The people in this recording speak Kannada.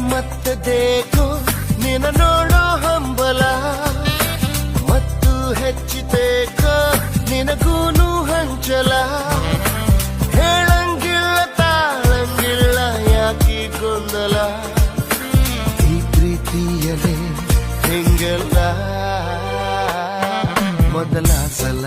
ಮತ್ತೆ ದೇಕು ನಿನ್ನ ನೋಡೋ ಹಂಬಲ ಮತ್ತು ಹೆಚ್ಚಿತೇಕ ನಿನಗೂನು ಹಂಚಲ ಹೇಳಂಗಿಲ್ಲ ತಾಳಂಗಿಲ್ಲ ಯಾಕಿ ಗೊಂದಲ ಈ ಪ್ರೀತಿಯಲೇ ಹಿಂಗೆಲ್ಲ ಮೊದಲ ಸಲ